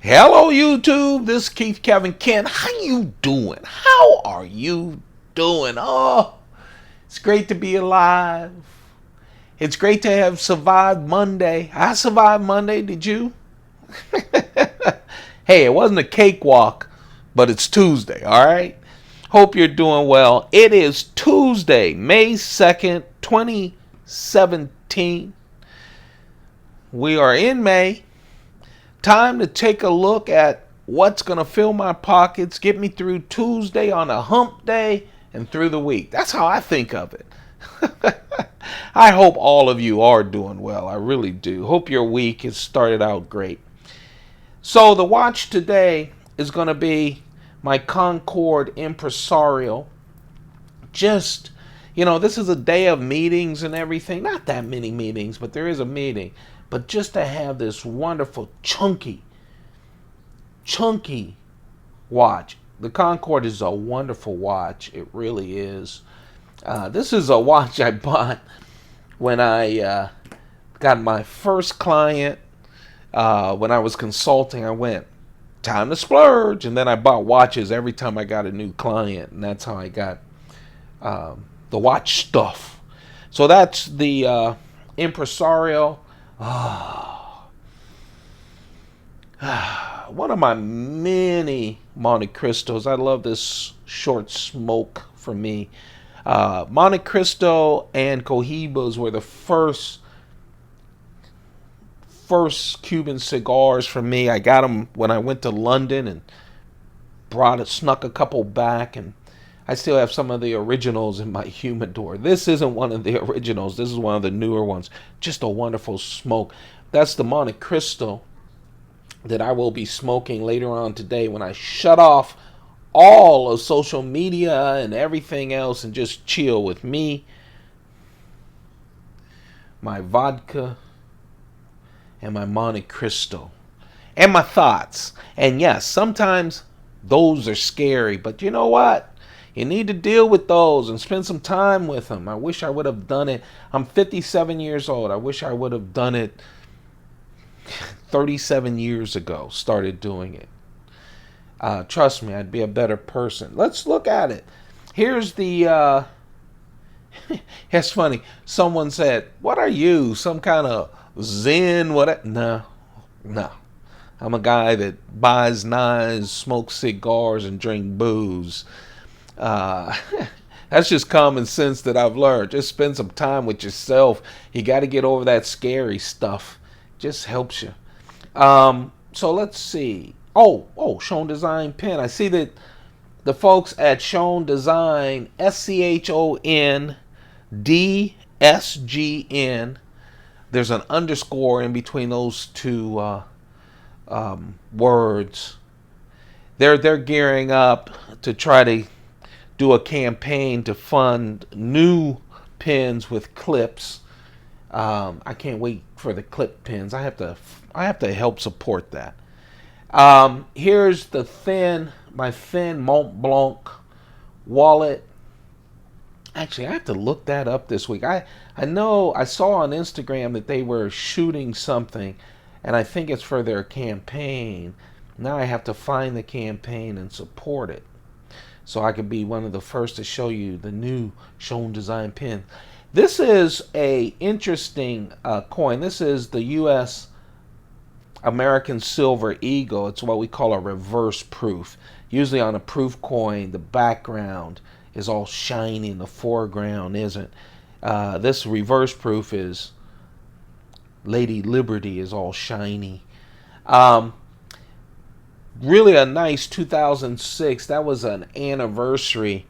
Hello YouTube, this is Keith Kevin Kent. How you doing? How are you doing? Oh, it's great to be alive. It's great to have survived Monday. I survived Monday, did you? Hey, it wasn't a cakewalk, but it's Tuesday, alright? Hope you're doing well. It is Tuesday, May 2nd, 2017. We are in May. Time to take a look at what's going to fill my pockets, get me through Tuesday on a hump day and through the week. That's how I think of it. I hope all of you are doing well. I really do. Hope your week has started out great. So the watch today is going to be my Concord Impresario. Just, this is a day of meetings and everything. Not that many meetings, but there is a meeting. But just to have this wonderful, chunky watch. The Concord is a wonderful watch. It really is. This is a watch I bought when I got my first client. When I was consulting, I went, time to splurge. And then I bought watches every time I got a new client. And that's how I got the watch stuff. So that's the Impresario. One of my many Monte Cristos. I love this short smoke for me. Monte Cristo and Cohibas were the first Cuban cigars for me. I got them when I went to London and snuck a couple back, and I still have some of the originals in my humidor. This isn't one of the originals. This is one of the newer ones. Just a wonderful smoke. That's the Monte Cristo that I will be smoking later on today when I shut off all of social media and everything else and just chill with me, my vodka, and my Monte Cristo, and my thoughts. And yes, sometimes those are scary, but you know what? You need to deal with those and spend some time with them. I wish I would have done it. I'm 57 years old. I wish I would have done it 37 years ago. Started doing it. Trust me, I'd be a better person. Let's look at it. Here's the... It's funny. Someone said, what are you? Some kind of Zen? What? No. I'm a guy that buys knives, smokes cigars, and drink booze. That's just common sense that I've learned. Just spend some time with yourself. You got to get over that scary stuff. Just helps you. So let's see. Oh, Shown Design pen. I see that the folks at Shown Design, SCHONDSGN, there's an underscore in between those two words. They're gearing up to try to do a campaign to fund new pins with clips. I can't wait for the clip pins. I have to help support that. Here's my thin Mont Blanc wallet. Actually, I have to look that up this week. I know I saw on Instagram that they were shooting something, and I think it's for their campaign. Now I have to find the campaign and support it, so I could be one of the first to show you the new Shown Design pen. This is a interesting coin. This is the U.S. American Silver Eagle. It's what we call a reverse proof. Usually on a proof coin, the background is all shiny and the foreground isn't. This reverse proof is Lady Liberty is all shiny. Really a nice 2006. That was an anniversary,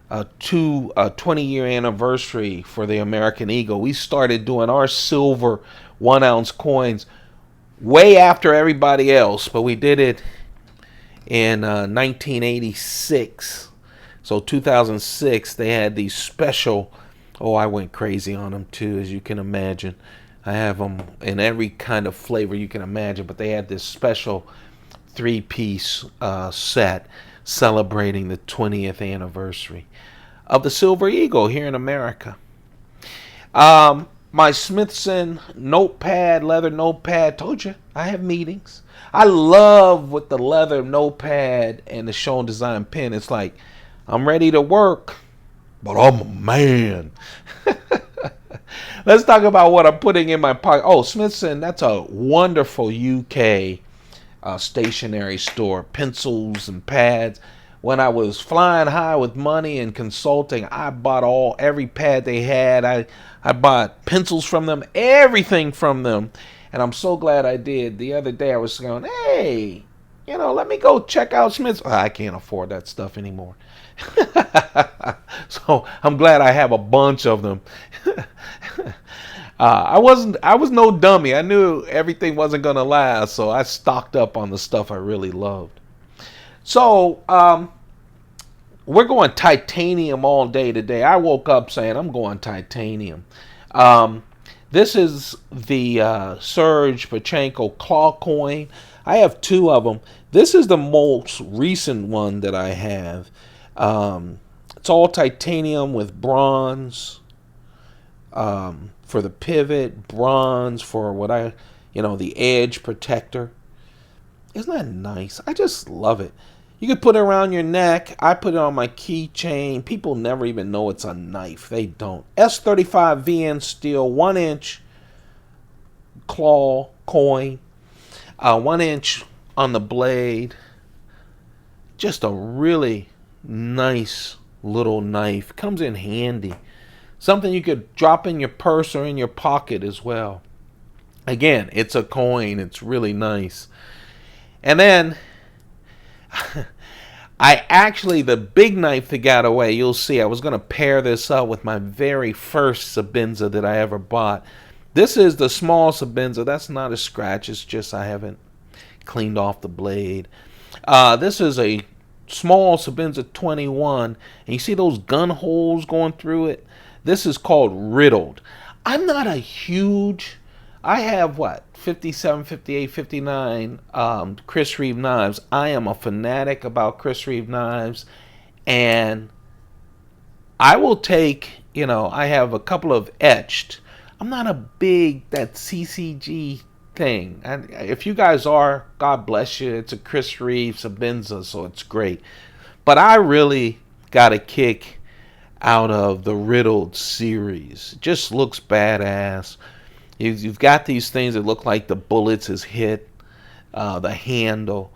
a 20-year anniversary for the American Eagle. We started doing our silver 1-ounce coins way after everybody else, but we did it in 1986. So 2006, they had these special. I went crazy on them too, as you can imagine. I have them in every kind of flavor you can imagine, but they had this special 3-piece set celebrating the 20th anniversary of the Silver Eagle here in America. My Smithson notepad, leather notepad. Told you, I have meetings. I love with the leather notepad and the Show and Design pen. It's like, I'm ready to work, but I'm a man. Let's talk about what I'm putting in my pocket. Oh, Smithson, that's a wonderful UK stationery store. Pencils and pads. When I was flying high with money and consulting, I bought every pad they had. I bought pencils from them, everything from them. And I'm so glad I did. The other day I was going, hey, let me go check out Smith's. I can't afford that stuff anymore. So I'm glad I have a bunch of them. I was no dummy. I knew everything wasn't going to last. So I stocked up on the stuff I really loved. So, we're going titanium all day today. I woke up saying I'm going titanium. This is the Serge Pachenko claw coin. I have two of them. This is the most recent one that I have. It's all titanium with bronze for the pivot, bronze for the edge protector. Isn't that nice? I just love it. You can put it around your neck. I put it on my keychain. People never even know it's a knife. They don't. S35 VN steel, 1 inch claw coin, 1 inch on the blade. Just a really nice little knife. Comes in handy. Something you could drop in your purse or in your pocket as well. Again, it's a coin. It's really nice. And then the big knife that got away, you'll see, I was going to pair this up with my very first Sebenza that I ever bought. This is the small Sebenza. That's not a scratch. It's just I haven't cleaned off the blade. This is a small Sebenza 21. And you see those gun holes going through it? This is called Riddled. I'm not a huge... I have 57, 58, 59 Chris Reeve knives. I am a fanatic about Chris Reeve knives. And I will take, I have a couple of etched. I'm not a big, that CCG thing. And if you guys are, God bless you. It's a Chris Reeve Sebenza, so it's great. But I really got a kick out of the Riddled series. It just looks badass. You've got these things that look like the bullets is hit, the handle.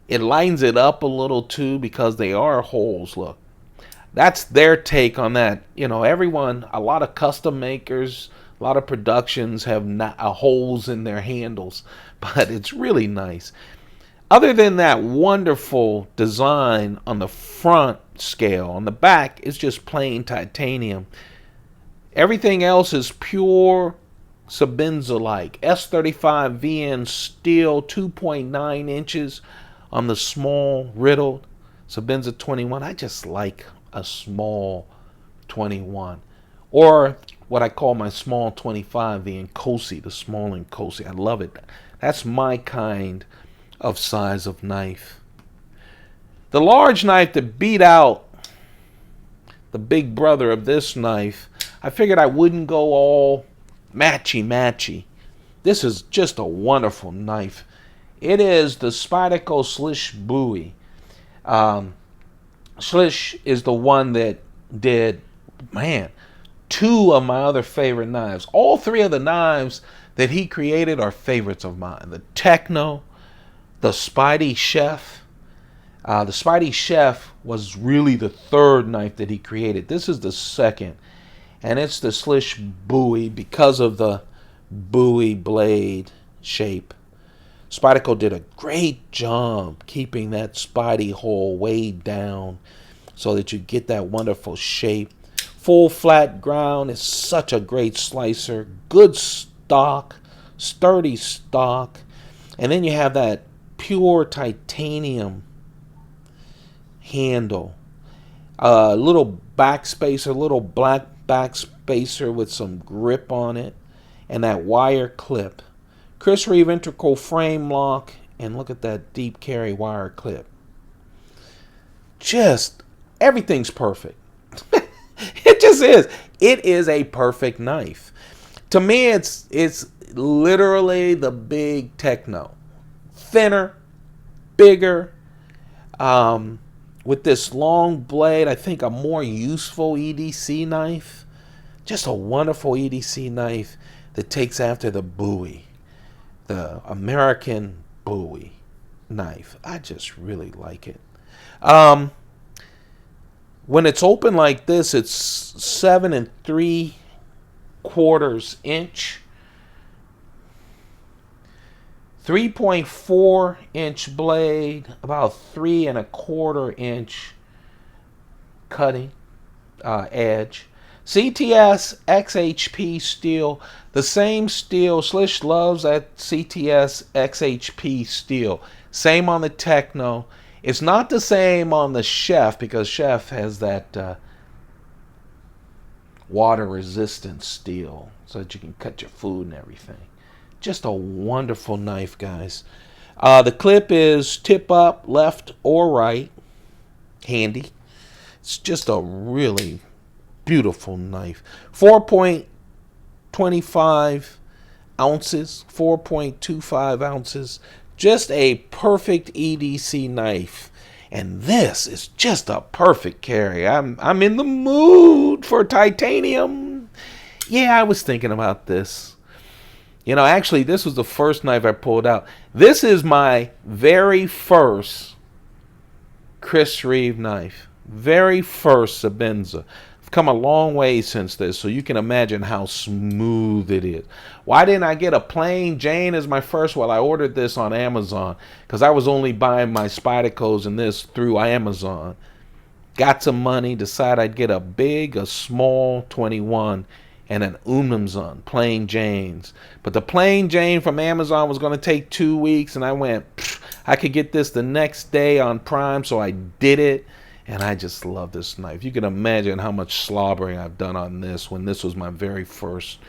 It lines it up a little too because they are holes. Look, that's their take on that. Everyone, a lot of custom makers, a lot of productions have holes in their handles, but it's really nice. Other than that wonderful design on the front scale, on the back, it's just plain titanium. Everything else is pure Sebenza-like. S35 VN steel, 2.9 inches on the small Riddled. Sebenza 21. I just like a small 21. Or what I call my small 25 VN Cosi, the small and Cosi. I love it. That's my kind of size of knife. The large knife that beat out the big brother of this knife, I figured I wouldn't go all matchy. This is just a wonderful knife. It is the Spyderco Slysz Bowie. Slysz is the one that did, two of my other favorite knives. All three of the knives that he created are favorites of mine. The Techno, the Spidey Chef. The Spidey Chef was really the third knife that he created. This is the second. And it's the Slysz Bowie because of the Bowie blade shape. Spyderco did a great job keeping that Spidey hole way down so that you get that wonderful shape. Full flat ground is such a great slicer. Good stock, sturdy stock. And then you have that pure titanium handle. A little backspacer, little black backspacer with some grip on it, and that wire clip. Chris Reeve integral frame lock, and look at that deep carry wire clip. Just everything's perfect. It just is. It is a perfect knife. To me, it's literally the big Techno. Thinner, bigger, with this long blade. I think a more useful EDC knife. Just a wonderful EDC knife that takes after the Bowie, the American Bowie knife. I just really like it. When it's open like this, it's 7 3/4 inch. 3.4 inch blade, about 3 1/4 inch cutting edge. CTS XHP steel, the same steel. Slysz loves that CTS XHP steel. Same on the Techno. It's not the same on the Chef because Chef has that water resistant steel so that you can cut your food and everything. Just a wonderful knife, guys. The clip is tip up, left or right. Handy. It's just a really beautiful knife. 4.25 ounces. 4.25 ounces. Just a perfect EDC knife. And this is just a perfect carry. I'm in the mood for titanium. Yeah, I was thinking about this. You know, actually, this was the first knife I pulled out. This is my very first Chris Reeve knife. Very first Sebenza. I've come a long way since this, so you can imagine how smooth it is. Why didn't I get a plain Jane as my first? Well, I ordered this on Amazon because I was only buying my Spydercos and this through Amazon. Got some money, decided I'd get a big, a small 21, and an Unumzun, plain Janes. But the plain Jane from Amazon was going to take 2 weeks, and I went, I could get this the next day on Prime, so I did it, and I just love this knife. You can imagine how much slobbering I've done on this when this was my very first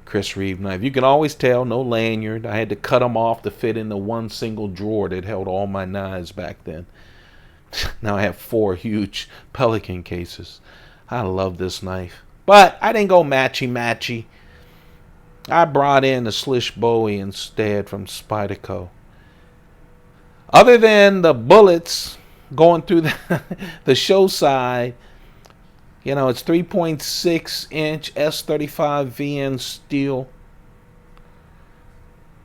Chris Reeve knife. You can always tell, no lanyard. I had to cut them off to fit in the one single drawer that held all my knives back then. Now I have 4 huge Pelican cases. I love this knife. But I didn't go matchy-matchy. I brought in the Slysz Bowie instead from Spyderco. Other than the bullets going through the show side, you know, it's 3.6 inch S35 VN steel.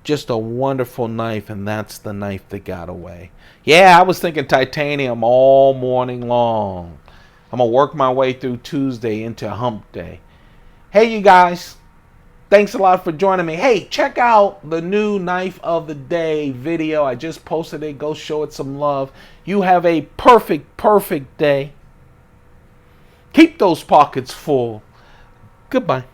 Just a wonderful knife, and that's the knife that got away. Yeah, I was thinking titanium all morning long. I'm going to work my way through Tuesday into hump day. Hey, you guys. Thanks a lot for joining me. Hey, check out the new Knife of the Day video. I just posted it. Go show it some love. You have a perfect, perfect day. Keep those pockets full. Goodbye.